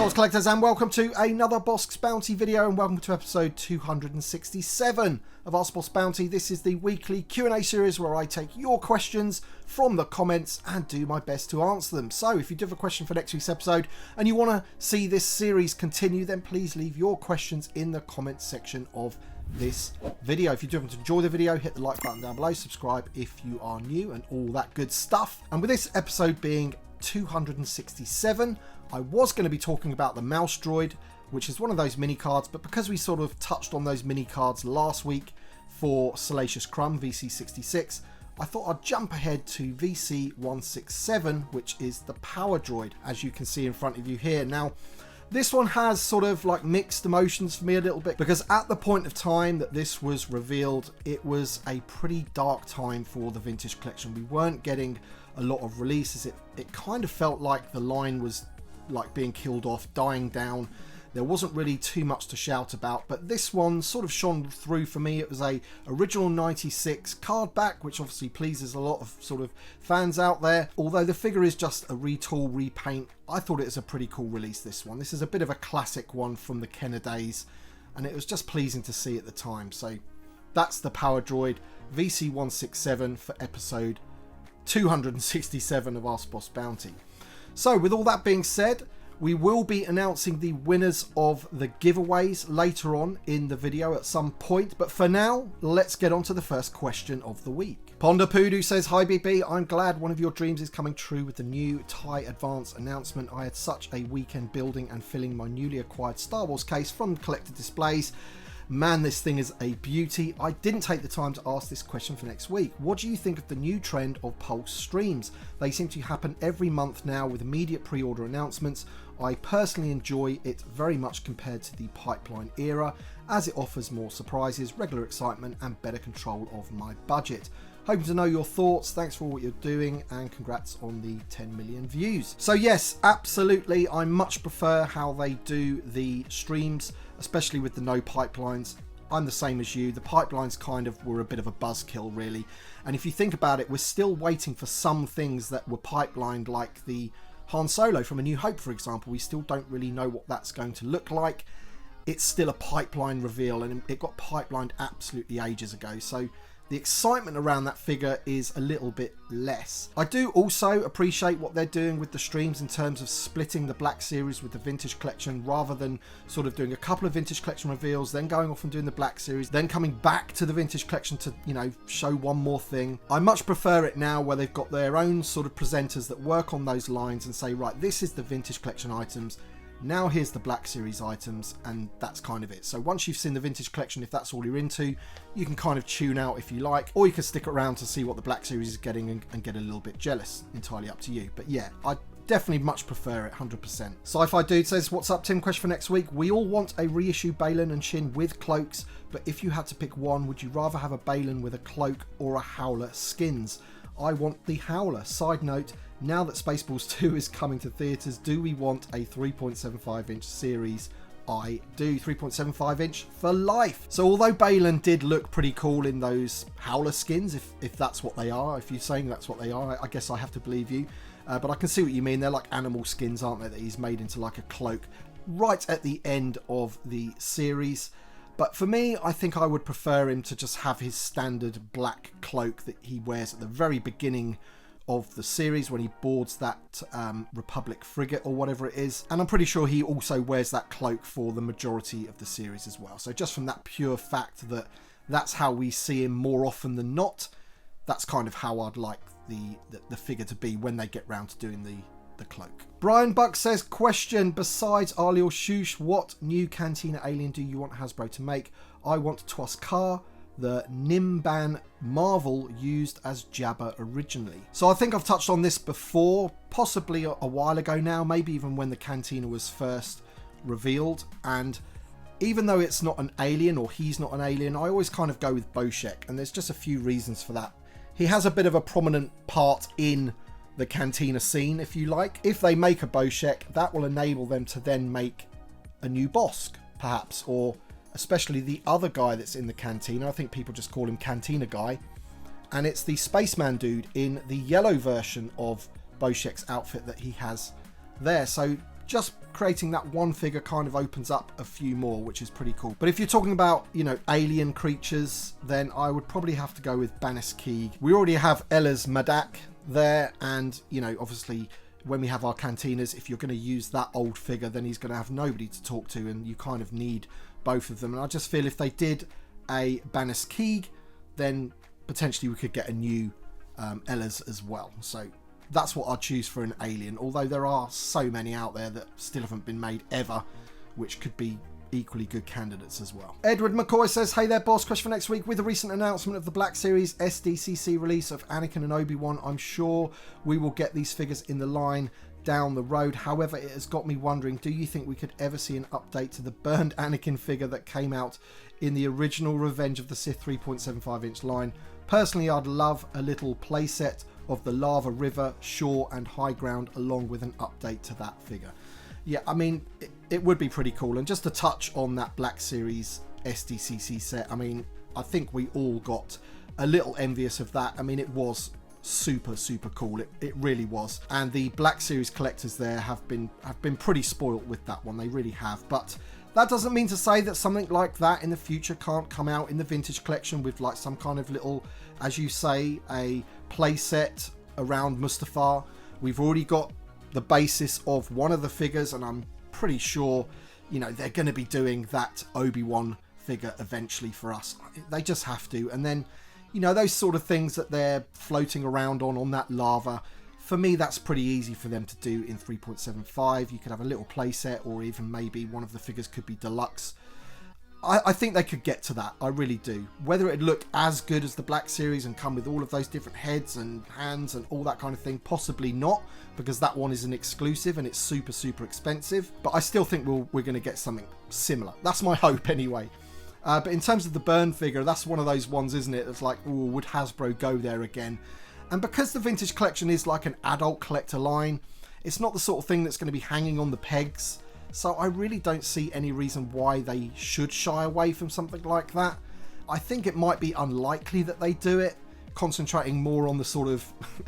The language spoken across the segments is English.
Star Wars collectors, and welcome to another Bossk Bounty video, and welcome to episode 267 of Ask Bossk Bounty. This is the weekly Q&A series where I take your questions from the comments and do my best to answer them. So if you do have a question for next week's episode and you want to see this series continue, then please leave your questions in the comments section of this video. If you do want to enjoy the video, hit the like button down below, subscribe if you are new, and all that good stuff. And with this episode being 267, I was going to be talking about the mouse droid, which is one of those mini cards, but because we sort of touched on those mini cards last week for Salacious Crumb VC66, I thought I'd jump ahead to VC167, which is the power droid, as you can see in front of you here. Now, this one has sort of like mixed emotions for me a little bit, because at the point of time that this was revealed, it was a pretty dark time for the vintage collection. We weren't getting a lot of releases. It kind of felt like the line was like being killed off, dying down. There wasn't really too much to shout about, but this one sort of shone through for me. It was a original 96 card back, which obviously pleases a lot of sort of fans out there. Although the figure is just a retool, repaint, I thought it was a pretty cool release, this one. This is a bit of a classic one from the Kenner days, and it was just pleasing to see at the time. So that's the power droid VC167 for episode 267 of Ask Bossk Bounty. So with all that being said, we will be announcing the winners of the giveaways later on in the video at some point. But for now, let's get on to the first question of the week. Ponder Poodoo says, "Hi BB, I'm glad one of your dreams is coming true with the new TIE Advance announcement. I had such a weekend building and filling my newly acquired Star Wars case from Collector Displays. Man, this thing is a beauty. I didn't take the time to ask this question for next week. What do you think of the new trend of Pulse streams? They seem to happen every month now with immediate pre-order announcements. I personally enjoy it very much compared to the pipeline era, as it offers more surprises, regular excitement, and better control of my budget. Hoping to know your thoughts. Thanks for what you're doing, and congrats on the 10 million views." So yes, absolutely. I much prefer how they do the streams, especially with the no pipelines. I'm the same as you. The pipelines kind of were a bit of a buzzkill, really. And if you think about it, we're still waiting for some things that were pipelined, like the Han Solo from A New Hope, for example. We still don't really know what that's going to look like. It's still a pipeline reveal, and it got pipelined absolutely ages ago. So the excitement around that figure is a little bit less. I do also appreciate what they're doing with the streams in terms of splitting the Black Series with the Vintage Collection, rather than sort of doing a couple of Vintage Collection reveals, then going off and doing the Black Series, then coming back to the Vintage Collection to, you know, show one more thing. I much prefer it now where they've got their own sort of presenters that work on those lines and say, right, this is the Vintage Collection items. Now here's the Black Series items, and that's kind of it. So once you've seen the Vintage Collection, if that's all you're into, you can kind of tune out if you like, or you can stick around to see what the Black Series is getting and get a little bit jealous. Entirely up to you. But yeah, I definitely much prefer it, 100%. Sci-Fi Dude says, "What's up, Tim? Question for next week. We all want a reissue Balin and Shin with cloaks, but if you had to pick one, would you rather have a Balin with a cloak or a Howler skins? I want the Howler. Side note, now that Spaceballs 2 is coming to theatres, do we want a 3.75 inch series? I do. 3.75 inch for life." So although Balin did look pretty cool in those Howler skins, if that's what they are, if you're saying that's what they are, I guess I have to believe you. But I can see what you mean. They're like animal skins, aren't they, that he's made into like a cloak right at the end of the series. But for me, I think I would prefer him to just have his standard black cloak that he wears at the very beginning of the series when he boards that Republic frigate or whatever it is. And I'm pretty sure he also wears that cloak for the majority of the series as well. So just from that pure fact that that's how we see him more often than not, that's kind of how I'd like the figure to be when they get round to doing the cloak. Brian Buck says, "Question, besides Arliel Shush, what new Cantina Alien do you want Hasbro to make? I want Tuskar, the Nimban Marvel used as Jabba originally." So I think I've touched on this before, possibly a while ago now, maybe even when the Cantina was first revealed. And even though it's not an alien, or he's not an alien, I always kind of go with Boshek, and there's just a few reasons for that. He has a bit of a prominent part in the Cantina scene, if you like. If they make a Boshek, that will enable them to then make a new Bossk, perhaps, or especially the other guy that's in the Cantina. I think people just call him Cantina Guy, and it's the Spaceman dude in the yellow version of Boshek's outfit that he has there. So just creating that one figure kind of opens up a few more, which is pretty cool. But if you're talking about, you know, alien creatures, then I would probably have to go with Banis Keeg. We already have Ella's Madak there, and, you know, obviously when we have our cantinas, if you're going to use that old figure, then he's going to have nobody to talk to, and you kind of need both of them. And I just feel if they did a Banis Keeg, then potentially we could get a new Ella's as well. So that's what I'd choose for an alien, although there are so many out there that still haven't been made ever, which could be equally good candidates as well. Edward McCoy says, hey there boss, question for next week. With the recent announcement of the Black Series SDCC release of Anakin and Obi-Wan, I'm sure we will get these figures in the line down the road. However, it has got me wondering, do you think we could ever see an update to the burned Anakin figure that came out in the original Revenge of the Sith 3.75 inch line? Personally, I'd love a little playset of the Lava River, Shore and High Ground along with an update to that figure. Yeah, I mean, it would be pretty cool. And just to touch on that Black Series SDCC set, I mean, I think we all got a little envious of that. I mean, it was super cool. It really was. And the Black Series collectors there have been pretty spoilt with that one. They really have. But that doesn't mean to say that something like that in the future can't come out in the vintage collection with like some kind of little, as you say, a play set around Mustafar. We've already got the basis of one of the figures, and I'm pretty sure, you know, they're going to be doing that Obi-Wan figure eventually for us. They just have to. And then, you know, those sort of things that they're floating around on that lava, for me, that's pretty easy for them to do in 3.75. You could have a little playset, or even maybe one of the figures could be deluxe. I think they could get to that. I really do. Whether it'd look as good as the Black Series and come with all of those different heads and hands and all that kind of thing, possibly not, because that one is an exclusive and it's super expensive. But I still think we're going to get something similar. That's my hope anyway. But in terms of the burn figure, that's one of those ones, isn't it? That's like, ooh, would Hasbro go there again? And because the vintage collection is like an adult collector line, it's not the sort of thing that's going to be hanging on the pegs. So I really don't see any reason why they should shy away from something like that. I think it might be unlikely that they do it, concentrating more on the sort of,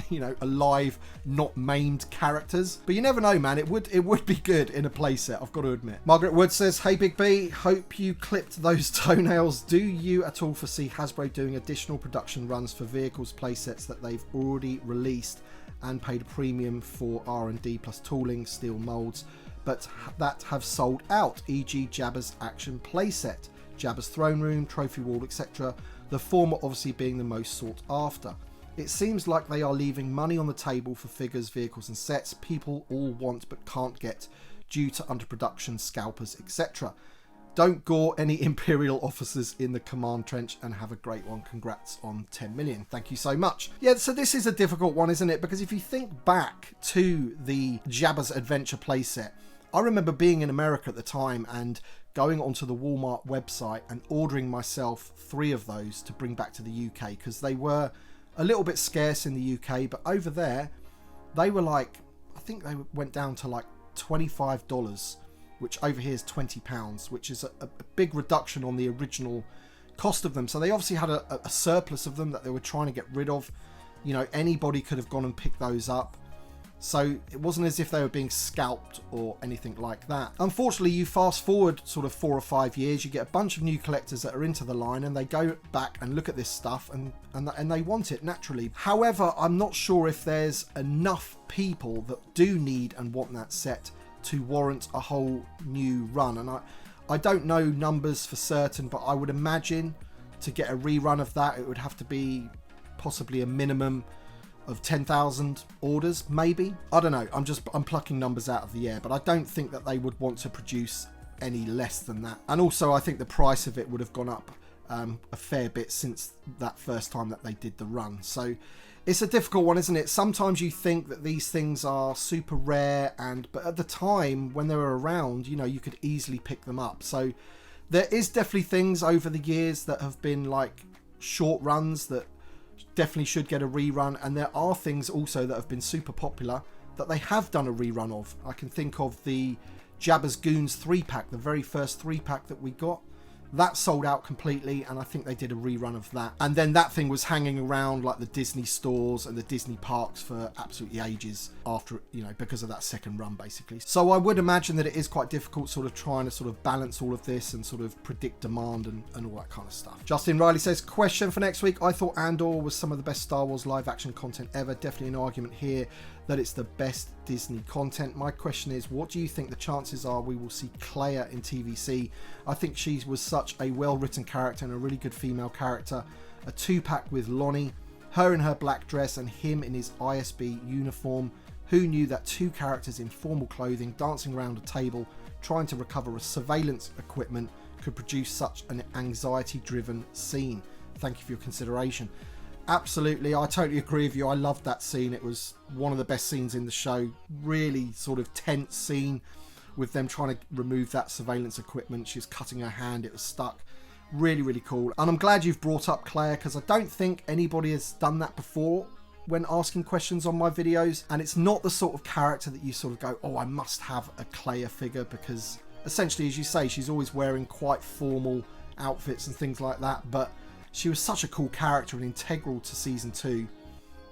you know, alive, not maimed characters. But you never know, man. It would be good in a playset, I've got to admit. Margaret Wood says, hey Big B, hope you clipped those toenails. Do you at all foresee Hasbro doing additional production runs for vehicles playsets that they've already released and paid a premium for R&D plus tooling, steel molds, but that have sold out, e.g. Jabba's action playset, Jabba's throne room, trophy wall, etc. The former obviously being the most sought after. It seems like they are leaving money on the table for figures, vehicles and sets people all want but can't get due to underproduction, scalpers, etc. Don't gore any Imperial officers in the command trench, and have a great one. Congrats on 10 million. Thank you so much. Yeah, so this is a difficult one, isn't it? Because if you think back to the Jabba's Adventure playset, I remember being in America at the time and going onto the Walmart website and ordering myself 3 of those to bring back to the UK, because they were a little bit scarce in the UK, but over there they were like, I think they went down to like $25, which over here is £20, which is a big reduction on the original cost of them. So they obviously had a surplus of them that they were trying to get rid of. You know, anybody could have gone and picked those up. So it wasn't as if they were being scalped or anything like that. Unfortunately, you fast forward sort of 4 or 5 years, you get a bunch of new collectors that are into the line, and they go back and look at this stuff and they want it naturally. However, I'm not sure if there's enough people that do need and want that set to warrant a whole new run. And I don't know numbers for certain, but I would imagine to get a rerun of that, it would have to be possibly a minimum of 10,000 orders, maybe. I don't know. I'm plucking numbers out of the air, but I don't think that they would want to produce any less than that. And also, I think the price of it would have gone up a fair bit since that first time that they did the run. So it's a difficult one, isn't it? Sometimes you think that these things are super rare, but at the time when they were around, you know, you could easily pick them up. So there is definitely things over the years that have been like short runs that definitely should get a rerun, and there are things also that have been super popular that they have done a rerun of. I can think of the Jabba's Goons 3-pack, the very first 3-pack that we got. That sold out completely, and I think they did a rerun of that. And then that thing was hanging around like the Disney stores and the Disney parks for absolutely ages after, you know, because of that second run, basically. So I would imagine that it is quite difficult sort of trying to sort of balance all of this and sort of predict demand and all that kind of stuff. Justin Riley says, question for next week. I thought Andor was some of the best Star Wars live action content ever. Definitely an argument here that it's the best Disney content. My question is, what do you think the chances are we will see Kleya in TVC? I think she was such a well-written character and a really good female character. A two-pack with Lonnie, her in her black dress and him in his ISB uniform. Who knew that two characters in formal clothing dancing around a table trying to recover a surveillance equipment could produce such an anxiety-driven scene? Thank you for your consideration. Absolutely, I totally agree with you. I loved that scene. It was one of the best scenes in the show. Really sort of tense scene with them trying to remove that surveillance equipment. She was cutting her hand. It was stuck. Really, really cool. And I'm glad you've brought up Kleya, because I don't think anybody has done that before when asking questions on my videos. And it's not the sort of character that you sort of go, oh, I must have a Kleya figure, because essentially, as you say, she's always wearing quite formal outfits and things like that. But she was such a cool character and integral to season 2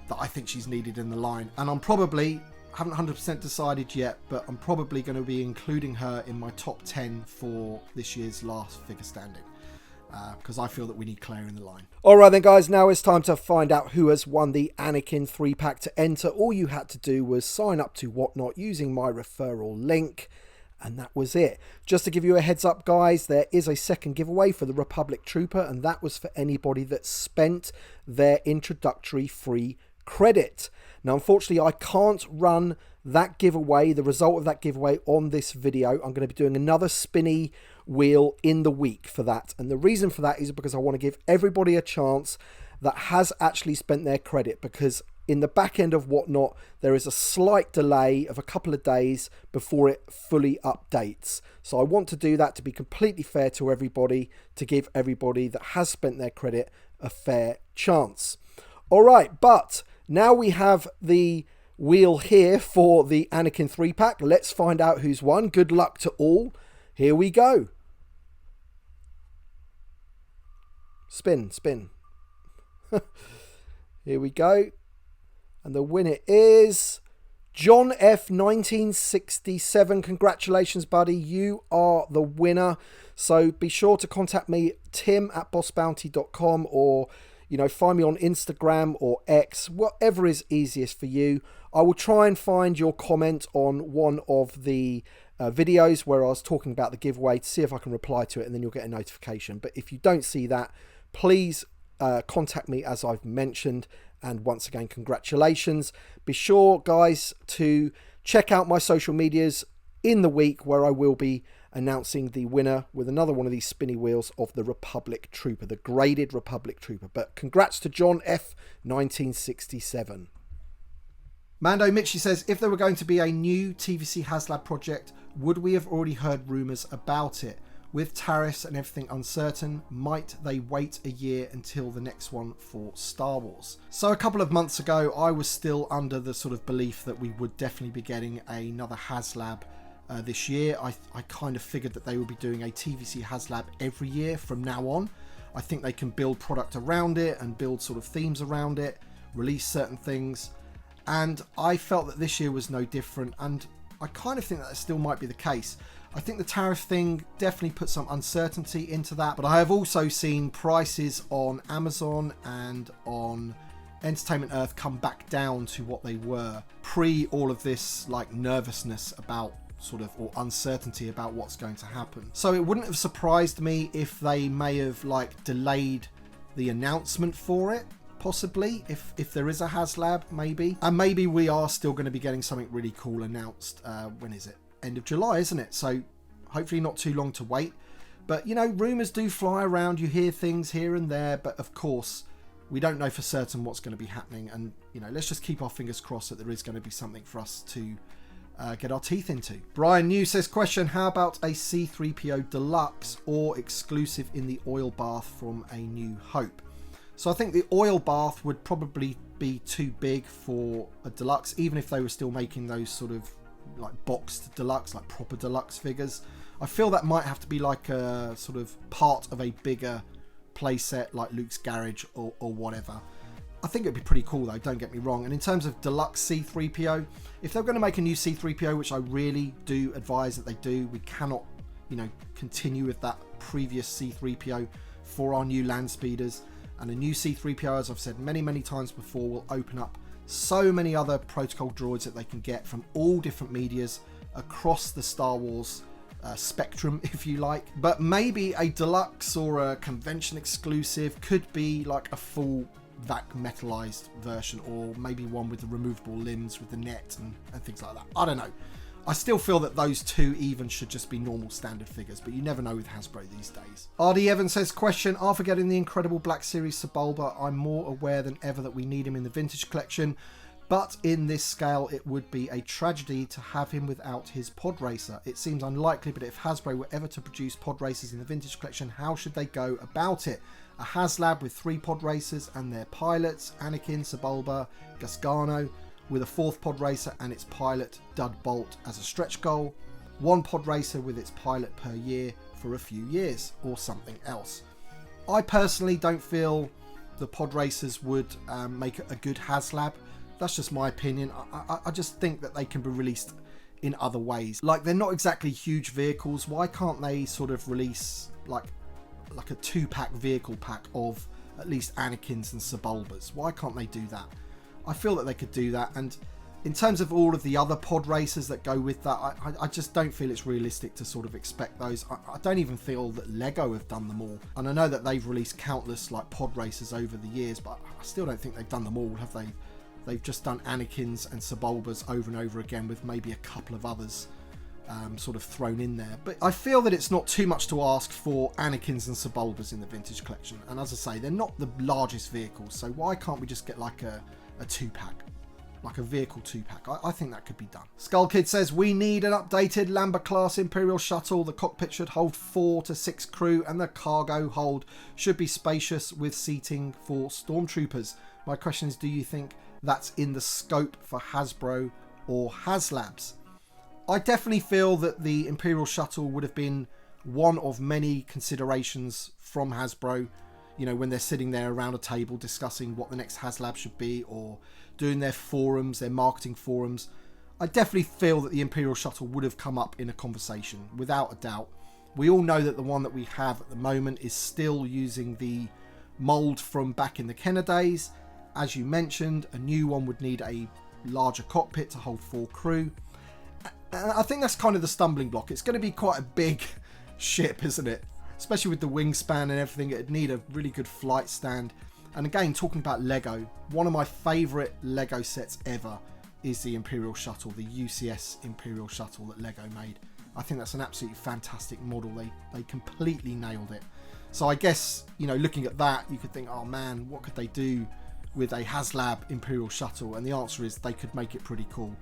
that I think she's needed in the line. And I'm probably, haven't 100% decided yet, but I'm probably going to be including her in my top 10 for this year's last figure standing. Because I feel that we need Kleya in the line. Alright then guys, now it's time to find out who has won the Anakin 3-pack. To enter, all you had to do was sign up to Whatnot using my referral link. And that was it. Just to give you a heads up, guys, there is a second giveaway for the Republic Trooper, and that was for anybody that spent their introductory free credit. Now, unfortunately, I can't run that giveaway, the result of that giveaway, on this video. I'm going to be doing another spinny wheel in the week for that. And the reason for that is because I want to give everybody a chance that has actually spent their credit, because in the back end of Whatnot, there is a slight delay of a couple of days before it fully updates. So I want to do that to be completely fair to everybody, to give everybody that has spent their credit a fair chance. All right, but now we have the wheel here for the Anakin 3-pack. Let's find out who's won. Good luck to all. Here we go. Spin, spin. Here we go. And the winner is John F. 1967. Congratulations, buddy. You are the winner. So be sure to contact me, tim@bossbounty.com, or, you know, find me on Instagram or X, whatever is easiest for you. I will try and find your comment on one of the videos where I was talking about the giveaway to see if I can reply to it, and then you'll get a notification. But if you don't see that, please contact me as I've mentioned. And once again, congratulations. Be sure, guys, to check out my social medias in the week, where I will be announcing the winner with another one of these spinny wheels of the Republic Trooper, the graded Republic Trooper. But congrats to John F. 1967. Mando Mitchi says, if there were going to be a new TVC HasLab project, would we have already heard rumours about it? With tariffs and everything uncertain, might they wait a year until the next one for Star Wars? So a couple of months ago, I was still under the sort of belief that we would definitely be getting another HasLab this year. I kind of figured that they would be doing a TVC HasLab every year from now on. I think they can build product around it and build sort of themes around it, release certain things. And I felt that this year was no different. And I kind of think that still might be the case. I think the tariff thing definitely put some uncertainty into that, but I have also seen prices on Amazon and on Entertainment Earth come back down to what they were pre all of this like nervousness about sort of, or uncertainty about what's going to happen. So it wouldn't have surprised me if they may have like delayed the announcement for it, possibly, if there is a HasLab, maybe. And maybe we are still going to be getting something really cool announced. When is it? End of July, isn't it? So hopefully not too long to wait. But, you know, rumours do fly around. You hear things here and there. But, of course, we don't know for certain what's going to be happening. And, you know, let's just keep our fingers crossed that there is going to be something for us to get our teeth into. Brian New says, question, how about a C-3PO Deluxe or exclusive in the oil bath from A New Hope? So I think the oil bath would probably be too big for a Deluxe, even if they were still making those sort of like boxed Deluxe, like proper Deluxe figures. I feel that might have to be like a sort of part of a bigger playset like Luke's Garage or whatever. I think it'd be pretty cool though, don't get me wrong. And in terms of deluxe C-3PO, if they're going to make a new C-3PO, which I really do advise that they do, we cannot, you know, continue with that previous C-3PO for our new land speeders. And a new C-3PO, as I've said many times before, will open up so many other protocol droids that they can get from all different medias across the Star Wars spectrum, if you like. But maybe a deluxe or a convention exclusive could be like a full vac metalized version, or maybe one with the removable limbs with the net and things like that. I don't know. I still feel that those two even should just be normal standard figures, but you never know with Hasbro these days. RD Evans says, question, after getting the incredible Black Series Sebulba, I'm more aware than ever that we need him in the vintage collection, but in this scale it would be a tragedy to have him without his pod racer. It seems unlikely, but if Hasbro were ever to produce pod racers in the vintage collection, how should they go about it? A HasLab with 3 pod racers and their pilots, Anakin, Sebulba, Gasgano, with a 4th pod racer and its pilot, Dud Bolt, as a stretch goal. 1 pod racer with its pilot per year for a few years, or something else. I personally don't feel the pod racers would make a good HasLab. That's just my opinion. I just think that they can be released in other ways. Like, they're not exactly huge vehicles. Why can't they sort of release like a 2-pack vehicle pack of at least Anakin's and Sebulbas? Why can't they do that? I feel that they could do that. And in terms of all of the other pod racers that go with that, I just don't feel it's realistic to sort of expect those. I don't even feel that Lego have done them all. And I know that they've released countless like pod racers over the years, but I still don't think they've done them all, have they? They've just done Anakin's and Sebulbas over and over again with maybe a couple of others sort of thrown in there. But I feel that it's not too much to ask for Anakin's and Sebulbas in the vintage collection. And as I say, they're not the largest vehicles, so why can't we just get like a 2-pack? Like a vehicle 2-pack. I think that could be done. Skull Kid says, we need an updated Lambert class Imperial Shuttle. The cockpit should hold 4 to 6 crew and the cargo hold should be spacious with seating for stormtroopers. My question is, do you think that's in the scope for Hasbro or HasLabs? I definitely feel that the Imperial Shuttle would have been one of many considerations from Hasbro, you know, when they're sitting there around a table discussing what the next HasLab should be, or doing their forums, their marketing forums. I definitely feel that the Imperial Shuttle would have come up in a conversation, without a doubt. We all know that the one that we have at the moment is still using the mould from back in the Kenner days. As you mentioned, a new one would need a larger cockpit to hold 4 crew. And I think that's kind of the stumbling block. It's going to be quite a big ship, isn't it? Especially with the wingspan and everything, it'd need a really good flight stand. And again, talking about Lego, one of my favourite Lego sets ever is the Imperial Shuttle, the UCS Imperial Shuttle that Lego made. I think that's an absolutely fantastic model. They completely nailed it. So I guess, you know, looking at that, you could think, oh man, what could they do with a HasLab Imperial Shuttle? And the answer is they could make it pretty cool.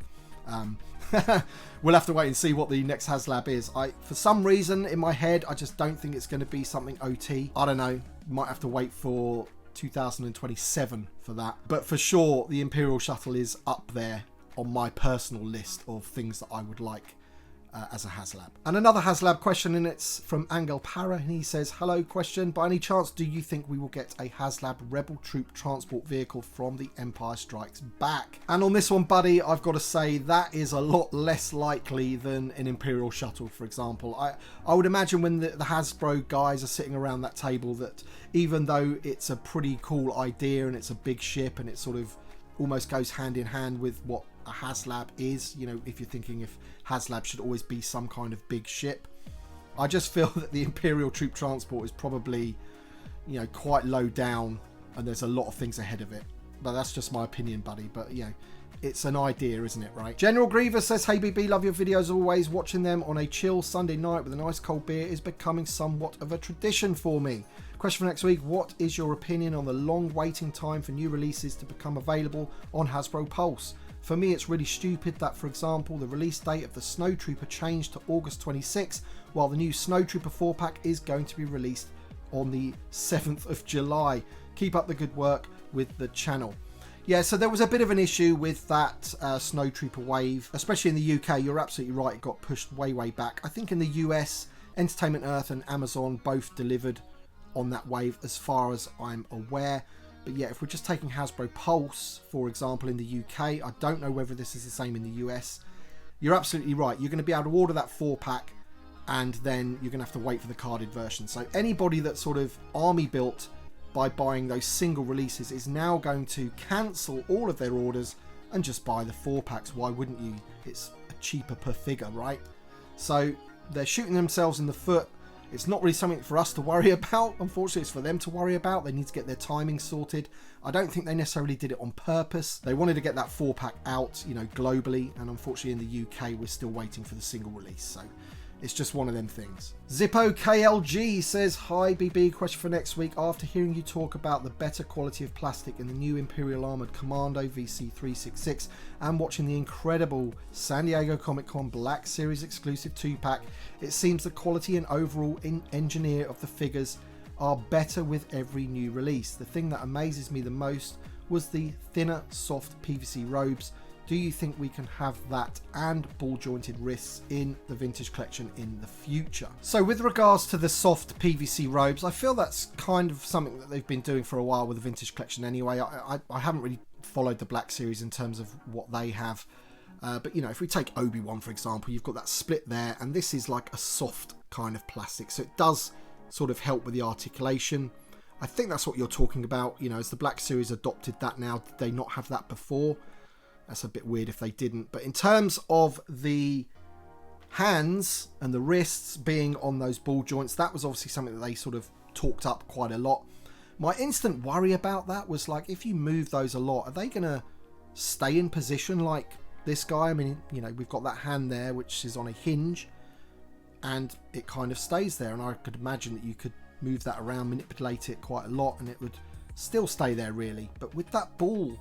We'll have to wait and see what the next HasLab is. For some reason in my head, I just don't think it's going to be something OT. I don't know. Might have to wait for 2027 for that. But for sure, the Imperial Shuttle is up there on my personal list of things that I would like as a HasLab. And another HasLab question, and it's from Angel Parah, and he says, hello, question, by any chance do you think we will get a HasLab Rebel Troop transport vehicle from the Empire Strikes Back? And on this one, buddy, I've got to say that is a lot less likely than an Imperial Shuttle, for example. I would imagine when the Hasbro guys are sitting around that table that even though it's a pretty cool idea and it's a big ship and it sort of almost goes hand in hand with what a HasLab is, you know, if you're thinking if HasLab should always be some kind of big ship, I just feel that the Imperial Troop Transport is probably, you know, quite low down and there's a lot of things ahead of it. But that's just my opinion, buddy. But, you know, it's an idea, isn't it, right? General Grievous says, hey BB, love your videos always. Watching them on a chill Sunday night with a nice cold beer is becoming somewhat of a tradition for me. Question for next week, what is your opinion on the long waiting time for new releases to become available on Hasbro Pulse? For me, it's really stupid that, for example, the release date of the Snowtrooper changed to August 26, while the new Snowtrooper 4-pack is going to be released on the 7th of July. Keep up the good work with the channel. Yeah, so there was a bit of an issue with that Snow Trooper wave, especially in the UK. You're absolutely right, it got pushed way back. I think in the US, Entertainment Earth and Amazon both delivered on that wave as far as I'm aware. But yeah, if we're just taking Hasbro Pulse, for example, in the UK, I don't know whether this is the same in the US. You're absolutely right. You're going to be able to order that 4-pack and then you're going to have to wait for the carded version. So anybody that sort of army built by buying those single releases is now going to cancel all of their orders and just buy the 4-packs. Why wouldn't you? It's cheaper per figure, right? So they're shooting themselves in the foot. It's not really something for us to worry about. Unfortunately, it's for them to worry about. They need to get their timing sorted. I don't think they necessarily did it on purpose. They wanted to get that 4-pack out, you know, globally. And unfortunately, in the UK, we're still waiting for the single release. So it's just one of them things. Zippo KLG says, hi BB, question for next week. After hearing you talk about the better quality of plastic in the new Imperial Armoured Commando VC366 and watching the incredible San Diego Comic-Con Black Series exclusive 2-pack, it seems the quality and overall engineer of the figures are better with every new release. The thing that amazes me the most was the thinner, soft PVC robes. Do you think we can have that and ball jointed wrists in the vintage collection in the future? So with regards to the soft PVC robes, I feel that's kind of something that they've been doing for a while with the vintage collection anyway. I haven't really followed the Black Series in terms of what they have. But, you know, if we take Obi-Wan, for example, you've got that split there, and this is like a soft kind of plastic. So it does sort of help with the articulation. I think that's what you're talking about. You know, as the Black Series adopted that now, did they not have that before? That's a bit weird if they didn't. But in terms of the hands and the wrists being on those ball joints, that was obviously something that they sort of talked up quite a lot. My instant worry about that was like, if you move those a lot, are they going to stay in position like this guy? I mean, you know, we've got that hand there, which is on a hinge, and it kind of stays there. And I could imagine that you could move that around, manipulate it quite a lot, and it would still stay there really. But with that ball,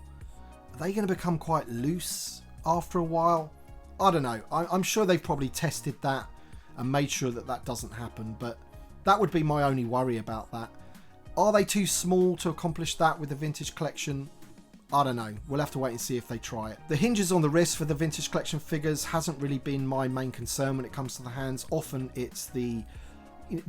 are they going to become quite loose after a while? I don't know. I'm sure they've probably tested that and made sure that that doesn't happen, but that would be my only worry about that. Are they too small to accomplish that with the vintage collection? I don't know. We'll have to wait and see if they try it. The hinges on the wrist for the vintage collection figures hasn't really been my main concern when it comes to the hands. Often it's the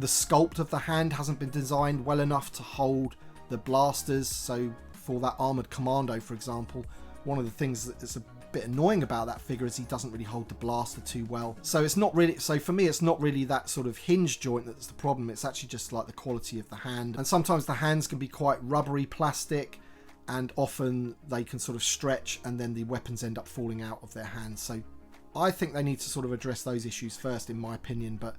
sculpt of the hand hasn't been designed well enough to hold the blasters. So for that Armoured Commando, for example, one of the things that's a bit annoying about that figure is he doesn't really hold the blaster too well. So it's not really, so for me, it's not really that sort of hinge joint that's the problem. It's actually just like the quality of the hand. And sometimes the hands can be quite rubbery plastic, and often they can sort of stretch and then the weapons end up falling out of their hands. So I think they need to sort of address those issues first, in my opinion. But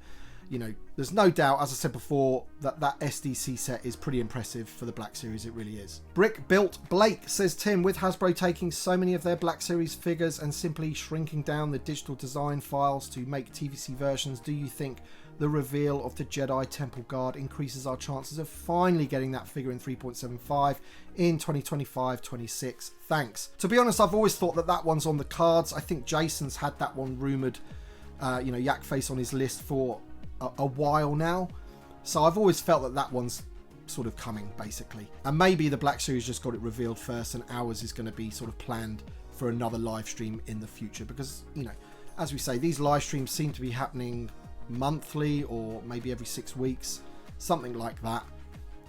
you know, there's no doubt, as I said before, that that SDC set is pretty impressive for the Black Series. It really is. Brick Built Blake says, Tim, with Hasbro taking so many of their Black Series figures and simply shrinking down the digital design files to make TVC versions, do you think the reveal of the Jedi Temple Guard increases our chances of finally getting that figure in 3.75 in 2025-26? Thanks. To be honest, I've always thought that that one's on the cards. I think Jason's had that one rumoured, Yak Face on his list for a while now, so I've always felt that that one's sort of coming, basically. And maybe the Black Series just got it revealed first, and ours is going to be sort of planned for another live stream in the future, because, you know, as we say, these live streams seem to be happening monthly or maybe every 6 weeks, something like that.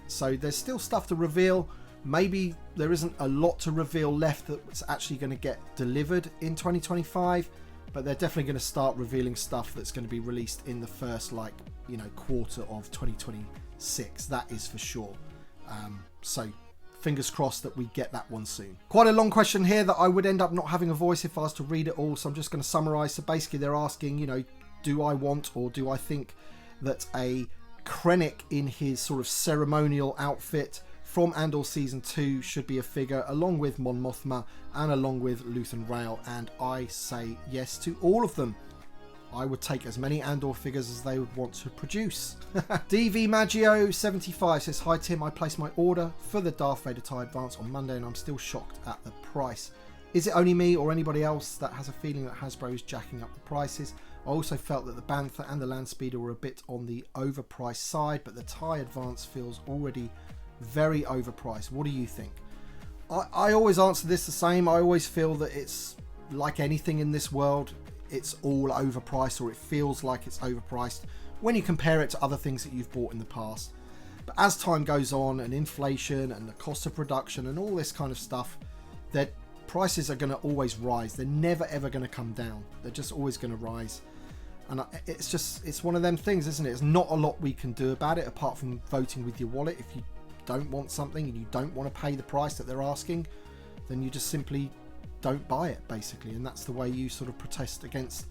So there's still stuff to reveal. Maybe there isn't a lot to reveal left that's actually going to get delivered in 2025, but they're definitely going to start revealing stuff that's going to be released in the first, quarter of 2026. That is for sure. So fingers crossed that we get that one soon. Quite a long question here that I would end up not having a voice if I was to read it all, so I'm just going to summarize. So basically they're asking, do I want, or do I think that a Krennic in his sort of ceremonial outfit from Andor Season 2 should be a figure, along with Mon Mothma and along with Luthen Rael? And I say yes to all of them. I would take as many Andor figures as they would want to produce. DV Maggio 75 says, hi Tim, I placed my order for the Darth Vader TIE Advance on Monday and I'm still shocked at the price. Is it only me or anybody else that has a feeling that Hasbro is jacking up the prices? I also felt that the Bantha and the Landspeeder were a bit on the overpriced side, but the TIE Advance feels already very overpriced. What do you think? I always answer this the same. I always feel that it's like anything in this world, it's all overpriced, or it feels like it's overpriced when you compare it to other things that you've bought in the past. But as time goes on, and inflation and the cost of production and all this kind of stuff, that prices are going to always rise. They're never ever going to come down. They're just always going to rise. And it's one of them things, isn't it? There's not a lot we can do about it apart from voting with your wallet. If you don't want something and you don't want to pay the price that they're asking, then you just simply don't buy it, basically. And that's the way you sort of protest against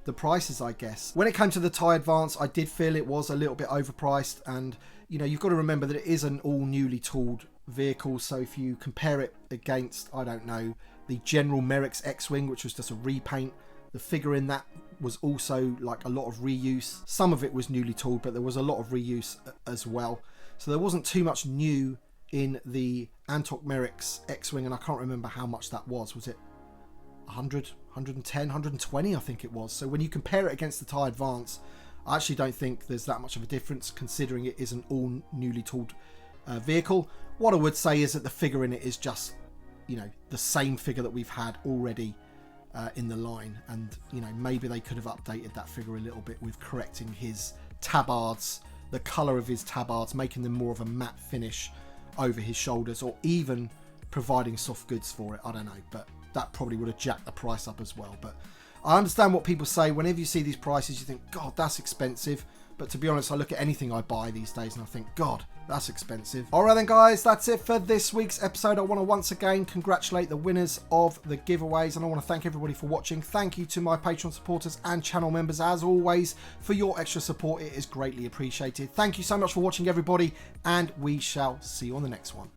the prices, I guess. When it came to the TIE Advance, I did feel it was a little bit overpriced, and you know, you've got to remember that it is an all newly tooled vehicle. So if you compare it against, I don't know, the General Merrick's X-Wing, which was just a repaint, the figure in that was also like a lot of reuse. Some of it was newly tooled, but there was a lot of reuse as well. So there wasn't too much new in the Antok Merrick's X-Wing, and I can't remember how much that was. Was it 100, 110, 120, I think it was. So when you compare it against the TIE Advance, I actually don't think there's that much of a difference, considering it is an all newly tooled vehicle. What I would say is that the figure in it is just, you know, the same figure that we've had already in the line, and you know, maybe they could have updated that figure a little bit with correcting his tabards, the color of his tabards, making them more of a matte finish over his shoulders, or even providing soft goods for it. I don't know, but that probably would have jacked the price up as well. But I understand what people say. Whenever you see these prices, you think, God, that's expensive. But to be honest, I look at anything I buy these days and I think, God, that's expensive. Alright then guys, that's it for this week's episode. I want to once again congratulate the winners of the giveaways, and I want to thank everybody for watching. Thank you to my Patreon supporters and channel members, as always, for your extra support. It is greatly appreciated. Thank you so much for watching, everybody, and we shall see you on the next one.